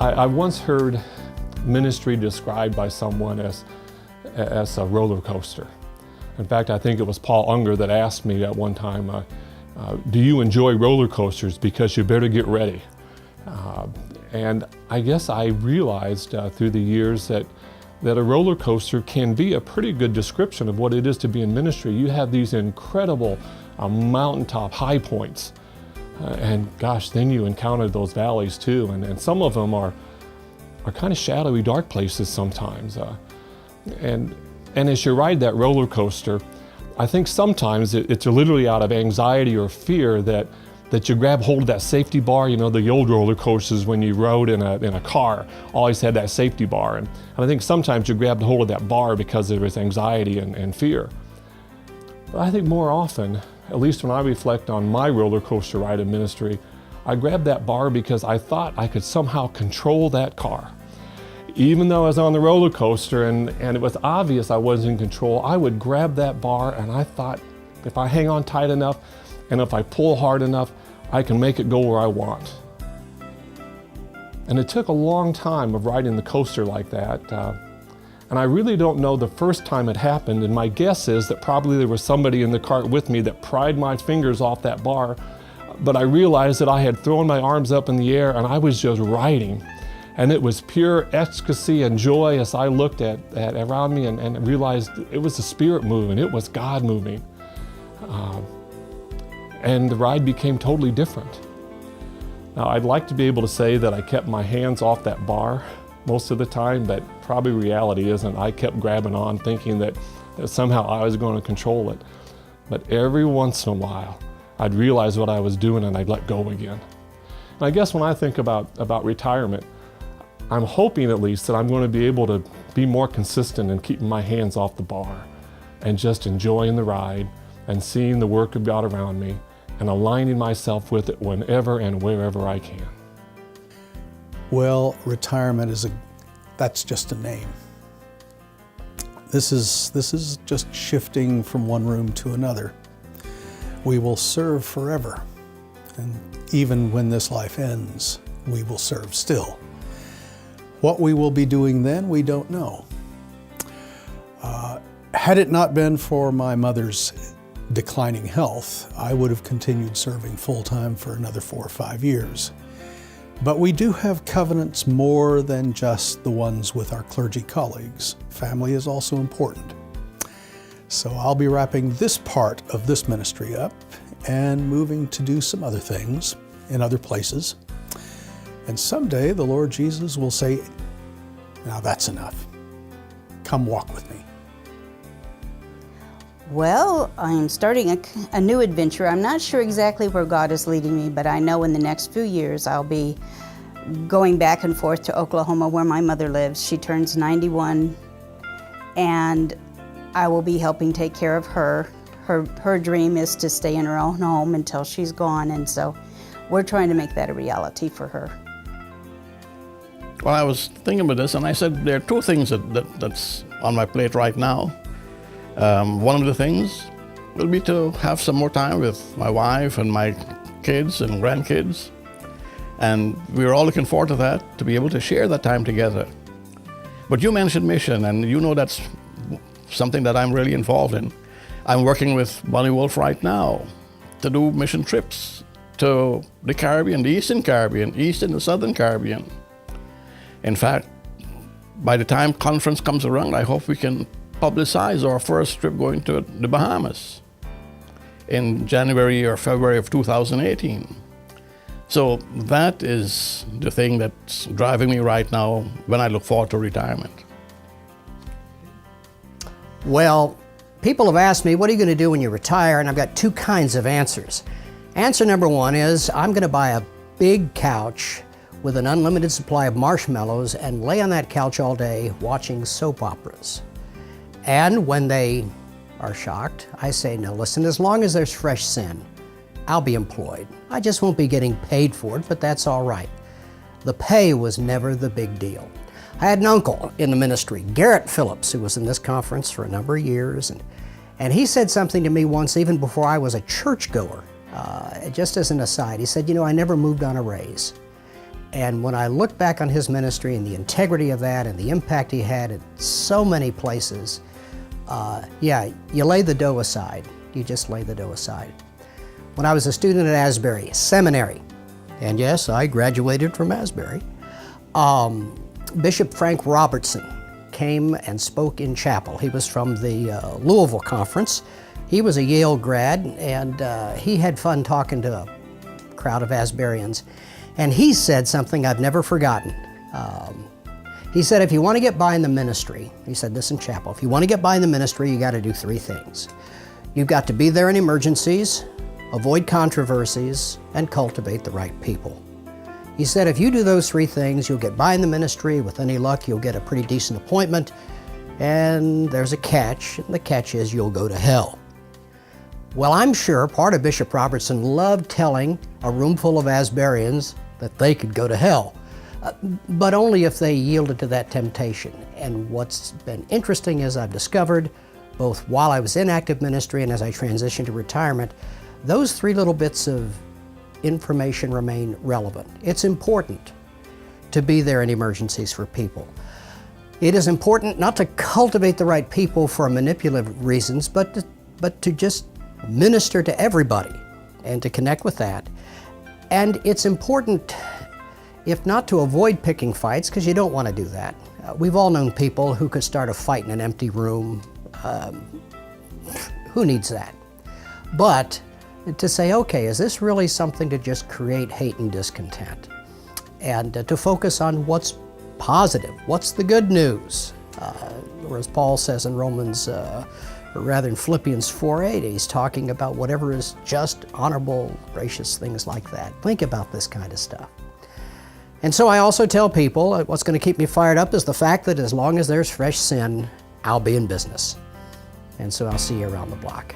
I once heard ministry described by someone as a roller coaster. In fact, I think it was Paul Unger that asked me at one time, do you enjoy roller coasters? Because you better get ready. And I guess I realized through the years that a roller coaster can be a pretty good description of what it is to be in ministry. You have these incredible mountaintop high points. And gosh, then you encounter those valleys too. And some of them are kind of shadowy, dark places sometimes. And as you ride that roller coaster, I think sometimes it's literally out of anxiety or fear that you grab hold of that safety bar. You know, the old roller coasters when you rode in a car always had that safety bar. And I think sometimes you grabbed hold of that bar because there was anxiety and fear. But I think more often, at least when I reflect on my roller coaster ride in ministry, I grabbed that bar because I thought I could somehow control that car. Even though I was on the roller coaster and it was obvious I wasn't in control, I would grab that bar and I thought if I hang on tight enough and if I pull hard enough, I can make it go where I want. And it took a long time of riding the coaster like that. And I really don't know the first time it happened, and my guess is that probably there was somebody in the cart with me that pried my fingers off that bar, but I realized that I had thrown my arms up in the air and I was just riding. And it was pure ecstasy and joy as I looked at around me and realized it was the Spirit moving, it was God moving. And the ride became totally different. Now, I'd like to be able to say that I kept my hands off that bar most of the time, but probably reality isn't. I kept grabbing on thinking that somehow I was going to control it. But every once in a while, I'd realize what I was doing and I'd let go again. And I guess when I think about retirement, I'm hoping at least that I'm going to be able to be more consistent in keeping my hands off the bar and just enjoying the ride and seeing the work of God around me and aligning myself with it whenever and wherever I can. Well, retirement that's just a name. This is just shifting from one room to another. We will serve forever. And even when this life ends, we will serve still. What we will be doing then, we don't know. Had it not been for my mother's declining health, I would have continued serving full-time for another 4 or 5 years. But we do have covenants more than just the ones with our clergy colleagues. Family is also important. So I'll be wrapping this part of this ministry up and moving to do some other things in other places. And someday the Lord Jesus will say, now that's enough. Come walk with me. Well, I'm starting a new adventure. I'm not sure exactly where God is leading me, but I know in the next few years I'll be going back and forth to Oklahoma where my mother lives. She turns 91 and I will be helping take care of her. Her dream is to stay in her own home until she's gone, and so we're trying to make that a reality for her. Well, I was thinking about this and I said there are two things that's on my plate right now. One of the things will be to have some more time with my wife and my kids and grandkids. And we're all looking forward to that, to be able to share that time together. But you mentioned mission, and you know that's something that I'm really involved in. I'm working with Bonnie Wolf right now to do mission trips to the Caribbean, the Eastern Caribbean, Eastern and Southern Caribbean. In fact, by the time conference comes around, I hope we can publicize our first trip going to the Bahamas in January or February of 2018. So that is the thing that's driving me right now when I look forward to retirement. Well, people have asked me, what are you going to do when you retire? And I've got two kinds of answers. Answer number one is, I'm going to buy a big couch with an unlimited supply of marshmallows and lay on that couch all day watching soap operas. And when they are shocked, I say, no, listen, as long as there's fresh sin, I'll be employed. I just won't be getting paid for it, but that's all right. The pay was never the big deal. I had an uncle in the ministry, Garrett Phillips, who was in this conference for a number of years, and he said something to me once, even before I was a churchgoer, just as an aside. He said, you know, I never moved on a raise. And when I look back on his ministry and the integrity of that and the impact he had at so many places, yeah, you lay the dough aside. You just lay the dough aside. When I was a student at Asbury Seminary, and yes, I graduated from Asbury, Bishop Frank Robertson came and spoke in chapel. He was from the Louisville Conference. He was a Yale grad, and he had fun talking to a crowd of Asburyans. And he said something I've never forgotten. He said, if you want to get by in the ministry, he said this in chapel, if you want to get by in the ministry, you got to do three things. You've got to be there in emergencies, avoid controversies, and cultivate the right people. He said, if you do those three things, you'll get by in the ministry. With any luck, you'll get a pretty decent appointment. And there's a catch, and the catch is you'll go to hell. Well, I'm sure part of Bishop Robertson loved telling a room full of Asburyans that they could go to hell, but only if they yielded to that temptation. And what's been interesting is I've discovered, both while I was in active ministry and as I transitioned to retirement, those three little bits of information remain relevant. It's important to be there in emergencies for people. It is important not to cultivate the right people for manipulative reasons, but to just minister to everybody and to connect with that. And it's important, if not to avoid picking fights, because you don't want to do that. We've all known people who could start a fight in an empty room. Who needs that? But to say, okay, is this really something to just create hate and discontent? And to focus on what's positive, what's the good news? Or as Paul says in Romans, or rather in Philippians 4:8, he's talking about whatever is just, honorable, gracious, things like that. Think about this kind of stuff. And so I also tell people what's going to keep me fired up is the fact that as long as there's fresh sin, I'll be in business. And so I'll see you around the block.